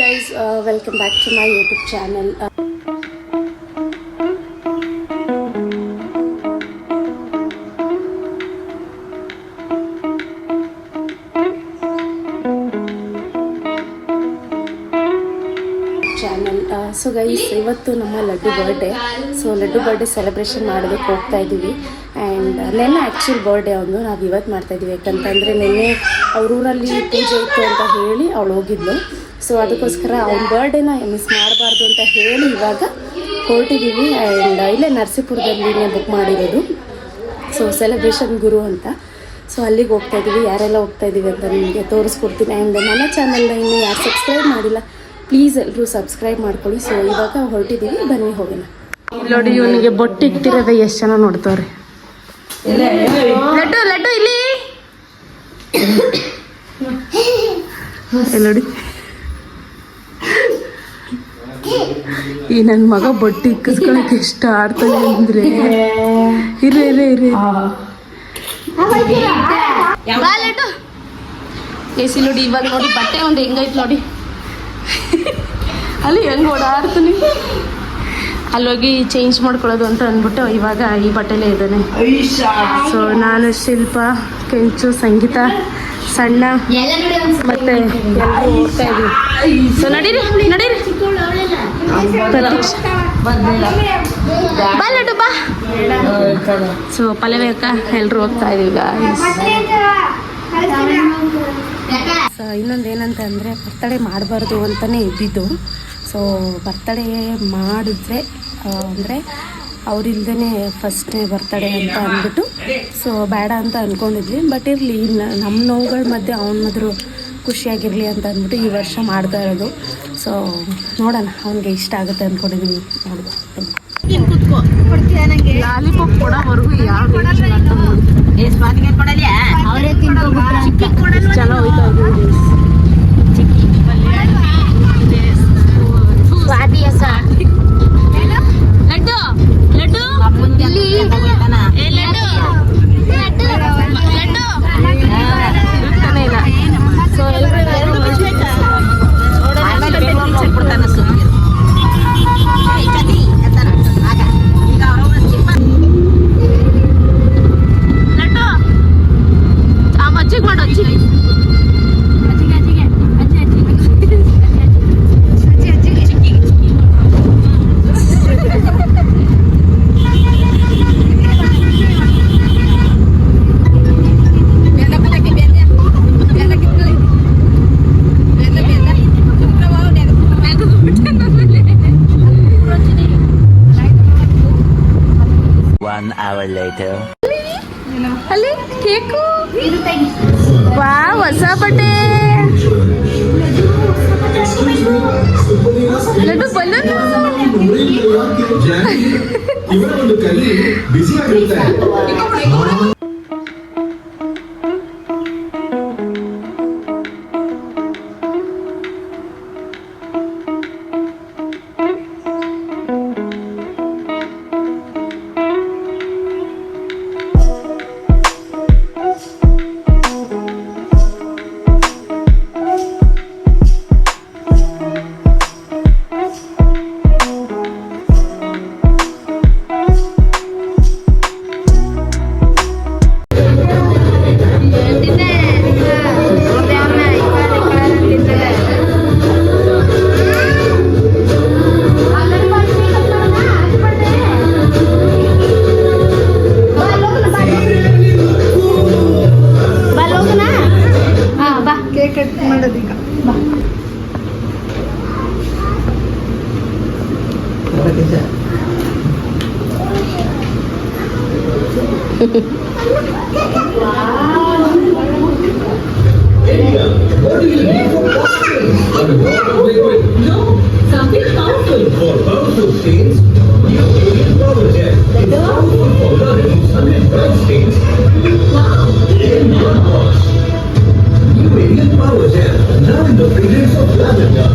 guys, welcome back to my YouTube channel. So guys, ಇವತ್ತು ನಮ್ಮ laddu birthday. So laddu birthday celebration ಮಾಡೋದಕ್ಕೆ ಹೋಗ್ತಾ ಇದ್ದೀವಿ. ಆ್ಯಂಡ್ ನೆನ್ನೆ ಆ್ಯಕ್ಚುಲ್ ಬರ್ಡೇ ಅವನು ನಾವು ಇವತ್ತು ಮಾಡ್ತಾಯಿದ್ದೀವಿ. ಯಾಕಂತಂದರೆ ನಿನ್ನೆ ಅವ್ರ ಊರಲ್ಲಿ ಪೂಜೆ ಇತ್ತು ಅಂತ ಹೇಳಿ ಅವಳು ಹೋಗಿದ್ಲು. ಸೊ ಅದಕ್ಕೋಸ್ಕರ ಅವ್ನ ಬರ್ಡೇನ ಮಿಸ್ ಮಾಡಬಾರ್ದು ಅಂತ ಹೇಳಿ ಇವಾಗ ಹೊರಟಿದ್ದೀವಿ. ಆ್ಯಂಡ್ ಇಲ್ಲೇ ನರಸೀಪುರದಲ್ಲಿನೇ ಬುಕ್ ಮಾಡಿರೋದು. ಸೊ ಸೆಲೆಬ್ರೇಷನ್ ಗುರು ಅಂತ. ಸೊ ಅಲ್ಲಿಗೆ ಹೋಗ್ತಾಯಿದ್ದೀವಿ. ಯಾರೆಲ್ಲ ಹೋಗ್ತಾಯಿದ್ದೀವಿ ಅಂತ ನಿಮಗೆ ತೋರಿಸ್ಕೊಡ್ತೀನಿ. ಆ್ಯಂಡ್ ನನ್ನ ಚಾನಲ್ನ ಇನ್ನೂ ಯಾರು ಸಬ್ಸ್ಕ್ರೈಬ್ ಮಾಡಿಲ್ಲ, ಪ್ಲೀಸ್ ಎಲ್ಲರೂ ಸಬ್ಸ್ಕ್ರೈಬ್ ಮಾಡ್ಕೊಳ್ಳಿ. ಸೊ ಇವಾಗ ಹೊರಟಿದ್ದೀವಿ, ಬನ್ನಿ ಹೋಗೋಣ. ನೋಡಿ, ಇವನಿಗೆ ಬೊಟ್ಟು ಇಟ್ಟಿರೋದ ಎಷ್ಟು ಜನ ನೋಡ್ತವ್ರೆ. ಲಡ್ಡು ಲಡ್ಡು ಇಲ್ಲಿ ನೋಡಿ. ಈ ನನ್ನ ಮಗ ಬೊಟ್ಟು ಇಕ್ಕಿಸ್ಕೊಳಕ್ಕೆ ಎಷ್ಟು ಆಡ್ತಾನೆ ಅಂದರೆ ಇರೇ ಲಡ್ಡು ಎಸಿ ನೋಡಿ. ಇವಾಗ ನೋಡಿ ಬಟ್ಟೆ ಒಂದು ಹೆಂಗೈತೆ ನೋಡಿ. ಅಲ್ಲಿ ಹೆಂಗೆ ಓಡಾಡ್ತೀನಿ. ಅಲ್ಲೋಗಿ ಚೇಂಜ್ ಮಾಡ್ಕೊಳ್ಳೋದು ಅಂತ ಅಂದ್ಬಿಟ್ಟು ಇವಾಗ ಈ ಬಟ್ಟೆಲೇ ಇದ್ದಾನೆ. ಸೊ ನಾನು ಶಿಲ್ಪ, ಕೆಂಚು, ಸಂಗೀತ, ಸಣ್ಣ ಮತ್ತೆ ಎಲ್ಲರೂ ಹೋಗ್ತಾ ಇದ್ದೀವಿ. ಸೊ ನಡೀರಿ ಪ್ರತೀಕ್ಷ ಬಾ ಲಡ್ಡು ಬಾ. ಸೊ ಪಲ್ಲವಿ ಅಕ್ಕ ಎಲ್ಲರೂ ಹೋಗ್ತಾ ಇದೀವಿ. ಸೊ ಇನ್ನೊಂದು ಏನಂತ ಅಂದರೆ ಬರ್ತಡೇ ಮಾಡಬಾರ್ದು ಅಂತಲೇ ಇದ್ದಿದ್ದು. ಸೊ ಬರ್ತಡೇ ಮಾಡಿದ್ರೆ ಅಂದರೆ ಅವರಿಲ್ದೇ ಫಸ್ಟ್ನೇ ಬರ್ತಡೇ ಅಂತ ಅಂದ್ಬಿಟ್ಟು ಸೊ ಬೇಡ ಅಂತ ಅಂದ್ಕೊಂಡಿದ್ವಿ. ಬಟ್ ಇರಲಿ, ನಮ್ಮ ನೋವುಗಳ ಮಧ್ಯೆ ಅವನಾದರೂ ಖುಷಿಯಾಗಿರಲಿ ಅಂತ ಅಂದ್ಬಿಟ್ಟು ಈ ವರ್ಷ ಮಾಡ್ತಾ ಇರೋದು. ಸೊ ನೋಡೋಣ, ಅವನಿಗೆ ಇಷ್ಟ ಆಗುತ್ತೆ ಅಂದ್ಕೊಂಡಿದ್ದೀನಿ. ನೋಡ್ಬೋದು ಲಾಲಿಪಾಪ್ ಕೊಡೋವರೆಗೂ ಯಾವ ಚಲೋ ಹೋಯ್ತಾ ಇದ್ದೀವಿ. ಲಡ್ಡು ಲಡ್ಡು ಇರ್ತಾನೆ ಇಲ್ಲ. ಸೊ ಮಜ್ಜಿಗೆ ಮಾಡು. ಅಲ್ಲಿ ಕೇಕು. ವಾ, ಹೊಸ ಬಟ್ಟೆ laddu balloon. Something powerful. For powerful stains, new Alien Power Gel. It's powerful for removing sun and bright stains. Wow! Alien Wash. New Alien Power Gel. Now in the fragrance of lavender.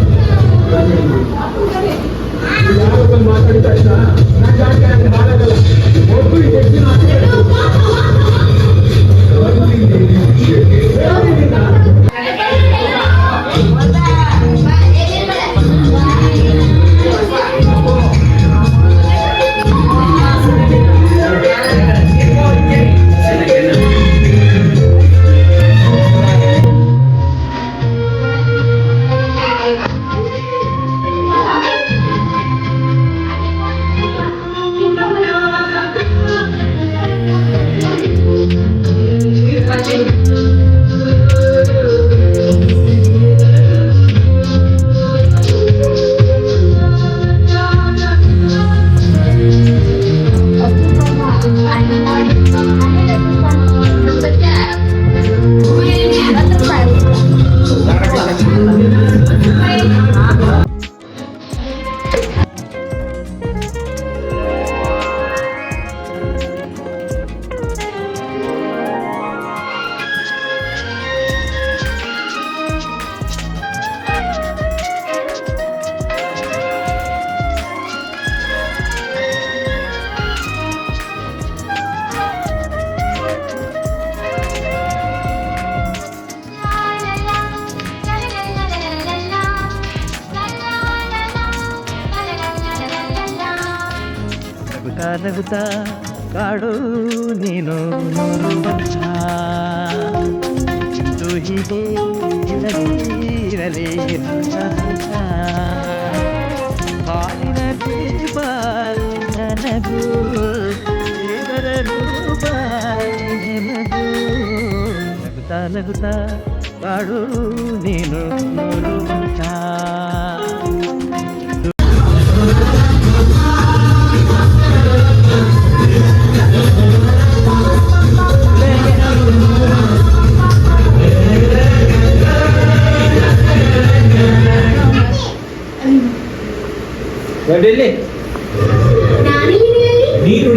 ನಗುತ್ತಾ ಕಾಡು ನೀನು ನೂರು ವರ್ಷ ಇಂದು ಹೀಗೆ ಇರಲಿ ಹಾಲಿನ ದೀಪ ನನಗೂ ದೇವರ ರೂಪ ನಿನಗೂ ನಗುತ್ತಾ ನಗುತ್ತಾ ಕಾಡು ನೀನು ನೂರು ವರ್ಷ ಡೆಲ್ಲಿ ನೀರು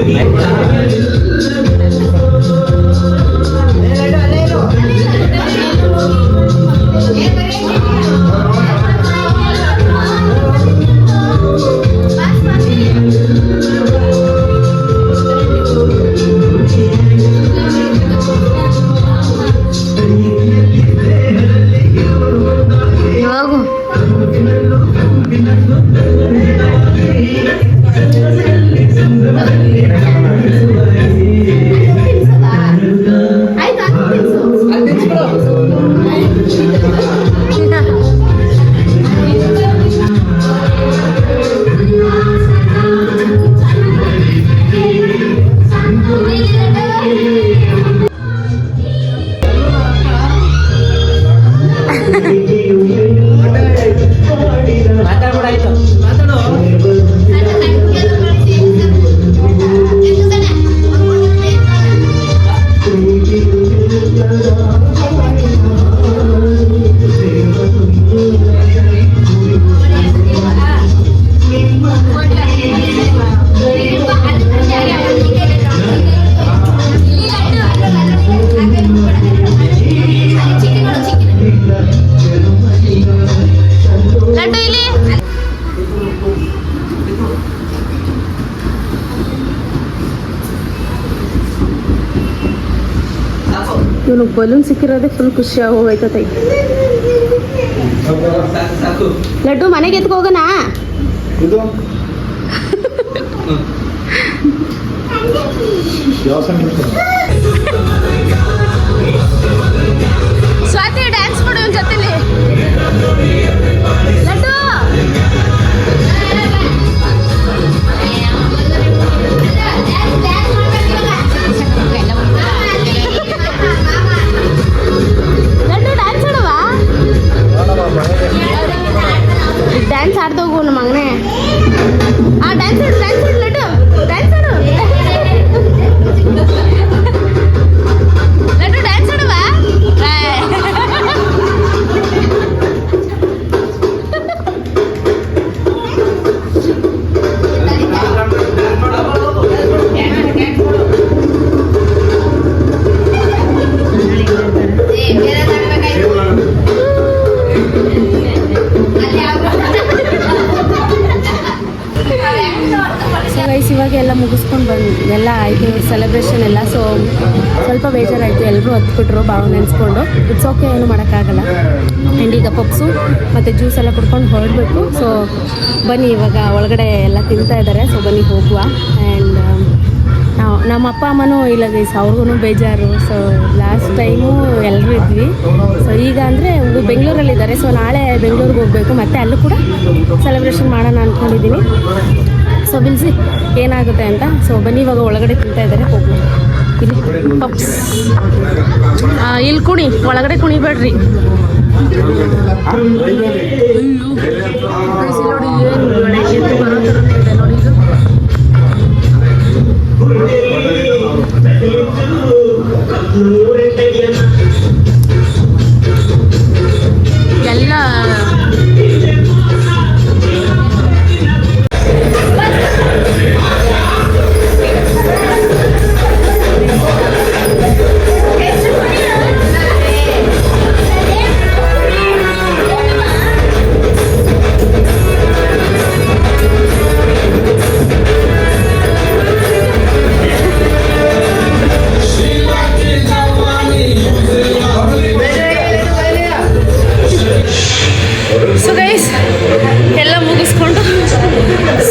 ಇವನಿಗೆ ಬಲೂನ್ ಸಿಕ್ಕಿರೋದೇ ಫುಲ್ ಖುಷಿ ಹೋಗೈತೈ. ಲಡ್ಡು ಮನೆಗೆ ಎತ್ಕೊ ಹೋಗೋಣ. ಸ್ವಾತಿ ಡ್ಯಾನ್ಸ್ ಮಾಡು ಇವನ್ ಜೊತೆಲಿ. ಲಡ್ಡು ಡ್ಯಾನ್ಸ್ ಆಡ್ತಾ ಹೋಗು ನಮ್ಮ ಮಗನೇ. ಡ್ಯಾನ್ಸ್ ಆಡು ಲಡ್ಡು, ಡ್ಯಾನ್ಸ್ ಆಡು ಲಡ್ಡು, ಡ್ಯಾನ್ಸ್ ಆಡುವ. ಇವಾಗ ಎಲ್ಲ ಮುಗಿಸ್ಕೊಂಡು ಬಂದು ಎಲ್ಲ ಆಯಿತು ಸೆಲೆಬ್ರೇಷನ್ ಎಲ್ಲ. ಸೊ ಸ್ವಲ್ಪ ಬೇಜಾರಾಯಿತು, ಎಲ್ಲರೂ ಹತ್ಬಿಟ್ರು ಭಾವ ನೆನೆಸ್ಕೊಂಡು. ಇಟ್ಸ್ ಓಕೆ, ಏನು ಮಾಡೋಕ್ಕಾಗಲ್ಲ. ಆ್ಯಂಡ್ ಈಗ ಪಪ್ಸು ಮತ್ತು ಜ್ಯೂಸ್ ಎಲ್ಲ ಕುಡ್ಕೊಂಡು ಹೊರಡಬೇಕು. ಸೊ ಬನ್ನಿ, ಇವಾಗ ಒಳಗಡೆ ಎಲ್ಲ ತಿಂತಾ ಇದ್ದಾರೆ. ಸೊ ಬನ್ನಿ ಹೋಗುವ. ಆ್ಯಂಡ್ ನಮ್ಮ ಅಪ್ಪ ಅಮ್ಮನೂ ಇಲ್ಲ ಗೈಸ್, ಅವ್ರಿಗೂ ಬೇಜಾರು. ಸೊ ಲಾಸ್ಟ್ ಟೈಮು ಎಲ್ಲರೂ ಇದ್ವಿ. ಸೊ ಈಗ ಅಂದರೆ ಬೆಂಗಳೂರಲ್ಲಿದ್ದಾರೆ. ಸೊ ನಾಳೆ ಬೆಂಗಳೂರಿಗೆ ಹೋಗಬೇಕು, ಮತ್ತು ಅಲ್ಲೂ ಕೂಡ ಸೆಲೆಬ್ರೇಷನ್ ಮಾಡೋಣ ಅಂದ್ಕೊಂಡಿದ್ದೀನಿ. ಸೊ ಬಿಲ್ಸಿ ಏನಾಗುತ್ತೆ ಅಂತ. ಸೊ ಬನ್ನಿ, ಇವಾಗ ಒಳಗಡೆ ತಿಂತಾ ಇದ್ದಾರೆ, ಹೋಗಿ ಇಲ್ಲಿ ಪಪ್ಸ್. ಇಲ್ಲಿ ಕುಣಿ, ಒಳಗಡೆ ಕುಣಿಬೇಡ್ರಿ. ನೋಡಿ ಏನು ಬರೋ ಥರ ಇದೆ ನೋಡಿ ಇದು. ಎಲ್ಲ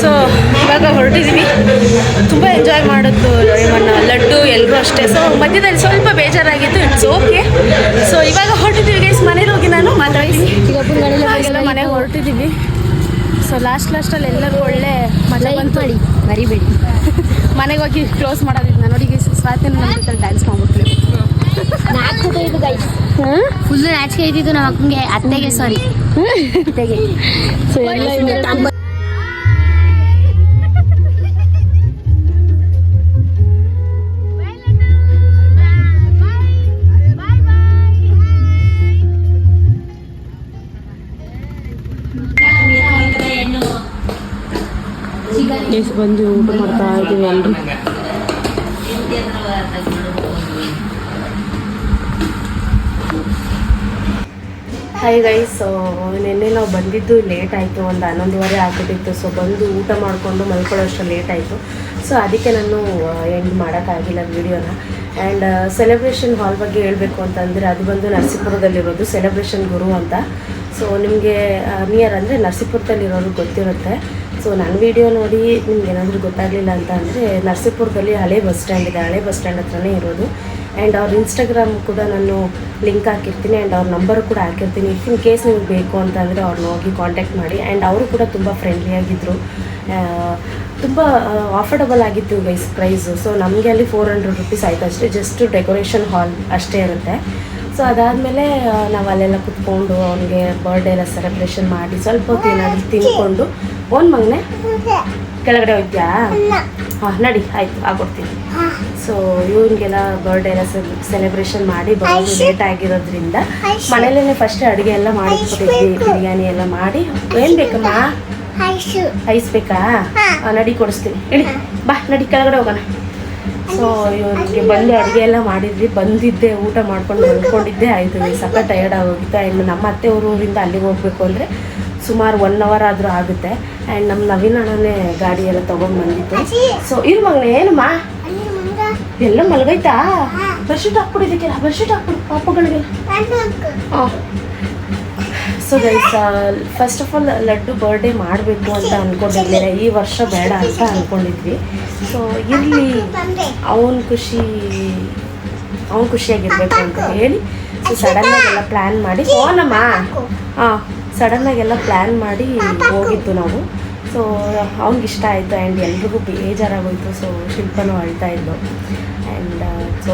ಸೊ ಇವಾಗ ಹೊರಟಿದ್ದೀವಿ. ತುಂಬ ಎಂಜಾಯ್ ಮಾಡಿದ್ದು ಇವನ್ನ ಲಡ್ಡು ಎಲ್ಲರೂ ಅಷ್ಟೇ. ಸೊ ಮಧ್ಯದಲ್ಲಿ ಸ್ವಲ್ಪ ಬೇಜಾರಾಗಿತ್ತು, ಇಟ್ಸ್ ಓಕೆ. ಸೊ ಇವಾಗ ಹೊರಟಿದ್ದೀವಿ ಗೈಸ್. ಮನೇಲಿ ಹೋಗಿ ನಾನು ಮಾತಾಡ್ತೀನಿ. ಮನೆಗೆ ಹೊರಟಿದ್ದೀವಿ. ಸೊ ಲಾಸ್ಟಲ್ಲಿ ಎಲ್ಲರೂ ಒಳ್ಳೆ ಮಜಾ ಬಂತು. ಮರಿಬೇಡಿ. ಮನೆಗೆ ಹೋಗಿ ಕ್ಲೋಸ್ ಮಾಡೋದಿಲ್ಲ ನೋಡಿ ಗೈಸ್. ಸ್ವಾತಿನ ನಮ್ಮ ಜೊತೆ ಡ್ಯಾನ್ಸ್ ಮಾಡ್ಬಿಟ್ವಿ. ನಾಚಿಕೆ ಇದು ಗೈಸ್, ಫುಲ್ ನಾಚಿಕೆ ಇದ್ದಿದ್ದು ನಮ್ಮ ಅಕ್ಕಂಗೆ, ಅತ್ತೆಗೆ ಸಾರಿ ಅತ್ತೆಗೆ. ಸೊ ಎಲ್ಲ ಗೈಸ್ ಬಂದು ಊಟ ಮಾಡ್ತಾ ಇದ್ದೀವಿ ಎಲ್ಲರೂ. Hi guys. ಸೊ ನಿನ್ನೆ ನಾವು ಬಂದಿದ್ದು ಲೇಟ್ ಆಯಿತು, ಒಂದು 11:30 ಆಗ್ಬಿಟ್ಟಿತ್ತು. ಸೊ ಬಂದು ಊಟ ಮಾಡಿಕೊಂಡು ಮಲ್ಕೊಳ್ಳೋಷ್ಟು ಲೇಟ್ ಆಯಿತು. ಸೊ ಅದಕ್ಕೆ ನಾನು ಎಂಡ್ ಮಾಡೋಕ್ಕಾಗಿಲ್ಲ ವೀಡಿಯೋನ. ಆ್ಯಂಡ್ ಸೆಲೆಬ್ರೇಷನ್ ಹಾಲ್ ಬಗ್ಗೆ ಹೇಳಬೇಕು ಅಂತಂದರೆ ಅದು ಬಂದು ನರಸೀಪುರದಲ್ಲಿರೋದು ಸೆಲೆಬ್ರೇಷನ್ ಗುರು ಅಂತ. ಸೊ ನಿಮಗೆ ನಿಯರ್ ಅಂದರೆ ನರಸೀಪುರದಲ್ಲಿರೋರು ಗೊತ್ತಿರುತ್ತೆ. ಸೊ ನನ್ನ ವೀಡಿಯೋ ನೋಡಿ ನಿಮ್ಗೆ ಏನಾದರೂ ಗೊತ್ತಾಗಲಿಲ್ಲ ಅಂತ ಅಂದರೆ ನರಸೀಪುರದಲ್ಲಿ ಹಳೆ ಬಸ್ ಸ್ಟ್ಯಾಂಡ್ ಇದೆ, ಹಳೆ ಬಸ್ ಸ್ಟ್ಯಾಂಡ್ ಹತ್ರನೇ ಇರೋದು. ಆ್ಯಂಡ್ ಅವ್ರ ಇನ್ಸ್ಟಾಗ್ರಾಮ್ ಕೂಡ ನಾನು ಲಿಂಕ್ ಹಾಕಿರ್ತೀನಿ ಆ್ಯಂಡ್ ಅವ್ರ ನಂಬರು ಕೂಡ ಹಾಕಿರ್ತೀನಿ. ಇಫ್ ಇನ್ ಕೇಸ್ ನಿಮ್ಗೆ ಬೇಕು ಅಂತಂದರೆ ಅವ್ರನ್ನ ಹೋಗಿ ಕಾಂಟ್ಯಾಕ್ಟ್ ಮಾಡಿ. ಆ್ಯಂಡ್ ಅವರು ಕೂಡ ತುಂಬ ಫ್ರೆಂಡ್ಲಿಯಾಗಿದ್ದರು, ತುಂಬ ಆಫರ್ಡಬಲ್ ಆಗಿತ್ತು ಗೈಸ್ ಪ್ರೈಸು. ಸೊ ನಮಗೆ ಅಲ್ಲಿ 400 rupees ಆಯಿತು ಅಷ್ಟೇ, ಜಸ್ಟ್ ಡೆಕೋರೇಷನ್ ಹಾಲ್ ಅಷ್ಟೇ ಇರುತ್ತೆ. ಸೊ ಅದಾದಮೇಲೆ ನಾವು ಅಲ್ಲೆಲ್ಲ ಕುತ್ಕೊಂಡು ಅವನಿಗೆ ಬರ್ಡೇ ಎಲ್ಲ ಸೆಲೆಬ್ರೇಷನ್ ಮಾಡಿ ಸ್ವಲ್ಪ ಹೊತ್ತು ಏನಾದರೂ ತಿನ್ಕೊಂಡು ಒಂದು ಮಗನೇ ಕೆಳಗಡೆ ಹೋಗ್ತೀಯಾ? ಹಾಂ ನಡಿ, ಆಯಿತು ಆಗ್ಕೊಡ್ತೀನಿ. ಸೊ ಇವ್ರಿಗೆಲ್ಲ ಬರ್ಡೇ ಎಲ್ಲ ಸೆಲೆಬ್ರೇಷನ್ ಮಾಡಿ ಬರೋದು ಲೇಟ್ ಆಗಿರೋದ್ರಿಂದ ಮನೇಲೇ ಫಸ್ಟ್ ಅಡುಗೆ ಎಲ್ಲ ಮಾಡಿಟ್ಬಿಟ್ಟಿದ್ವಿ. ಬಿರಿಯಾನಿ ಎಲ್ಲ ಮಾಡಿ. ಏನು ಬೇಕಮ್ಮ? ಐಸ್ ಬೇಕಾ? ನಡಿ ಕೊಡಿಸ್ತೀನಿ, ಇಡಿ ಬಾ, ನಡಿ ಕೆಳಗಡೆ ಹೋಗೋಣ. ಸೊ ಇವ್ರಿಗೆ ಬಂದು ಅಡುಗೆ ಎಲ್ಲ ಮಾಡಿದ್ವಿ. ಬಂದಿದ್ದೆ ಊಟ ಮಾಡ್ಕೊಂಡು ಮಲ್ಕೊಂಡಿದ್ದೆ ಆಯಿತು. ಸಖತ್ ಟಯರ್ಡ್ ಆಗೋಗಿತ್ತು. ಆ್ಯಂಡ್ ನಮ್ಮ ಅತ್ತೆ ಊರಿಂದ ಅಲ್ಲಿಗೆ ಹೋಗಬೇಕು ಅಂದರೆ ಸುಮಾರು 1 hour ಆದರೂ ಆಗುತ್ತೆ. ಆ್ಯಂಡ್ ನಮ್ಮ ನವೀನ್ ಅಣ್ಣನೇ ಗಾಡಿ ಎಲ್ಲ ತೊಗೊಂಡು ಬಂದಿತ್ತು. ಸೊ ಇರು ಮಗನೇ, ಏನಮ್ಮ ಎಲ್ಲ ಮಲಗೈತಾ? Bedsheet ಹಾಕ್ಬಿಟ್ಟಿದ್ದಕ್ಕೆಲ್ಲ, bedsheet ಹಾಕ್ಬಿಡು ಪಾಪಗಳಿಗೆಲ್ಲ. ಹಾಂ. So guys, first of all laddu birthday ಮಾಡಬೇಕು ಅಂತ ಅಂದ್ಕೊಂಡಿರ್ಲಿಲ್ಲ, ಈ ವರ್ಷ ಬೇಡ ಅಂತ ಅಂದ್ಕೊಂಡಿದ್ವಿ. ಸೊ ಇರಲಿ, ಅವನ ಖುಷಿಯಾಗಿರ್ಬೇಕು ಅಂತ ಹೇಳಿ ಸೊ ಸಡನ್ನಾಗೆಲ್ಲ ಪ್ಲ್ಯಾನ್ ಮಾಡಿ ಫೋನಮ್ಮ ಸಡನ್ನಾಗೆಲ್ಲ ಪ್ಲ್ಯಾನ್ ಮಾಡಿ ಹೋಗಿದ್ದು ನಾವು. ಸೊ ಅವ್ನಿಗೆ ಇಷ್ಟ ಆಯಿತು ಆ್ಯಂಡ್ ಎಲ್ರಿಗೂ ಬೇಜಾರಾಗೋಯಿತು. ಸೊ ಶಿಲ್ಪನೂ ಅಳ್ತಾ ಇದ್ದು. ಆ್ಯಂಡ್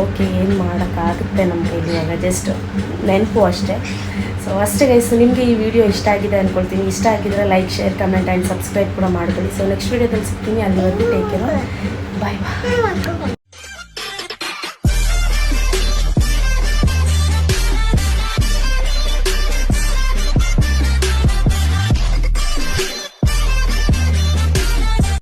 ಓಕೆ, ಏನು ಮಾಡೋಕ್ಕಾಗುತ್ತೆ ನಮ್ಮ ಕೈಲಿ, ಇವಾಗ ಜಸ್ಟ್ ನೆನಪು ಅಷ್ಟೇ. ಸೊ ಅಷ್ಟೇ ಗೈಸ್. ನಿಮಗೆ ಈ ವಿಡಿಯೋ ಇಷ್ಟ ಆಗಿದೆ ಅಂದ್ಕೊಳ್ತೀನಿ. ಇಷ್ಟ ಆಗಿದ್ರೆ like, share, comment and subscribe ಕೂಡ ಮಾಡ್ಕೊಳ್ಳಿ. ಸೊ ನೆಕ್ಸ್ಟ್ ವೀಡಿಯೋದಲ್ಲಿ ಸಿಗ್ತೀನಿ. ಅಲ್ಲಿವರೆಗೂ ಟೇಕ್ ಕೇರ್, ಬಾಯ್ ಬಾಯ್.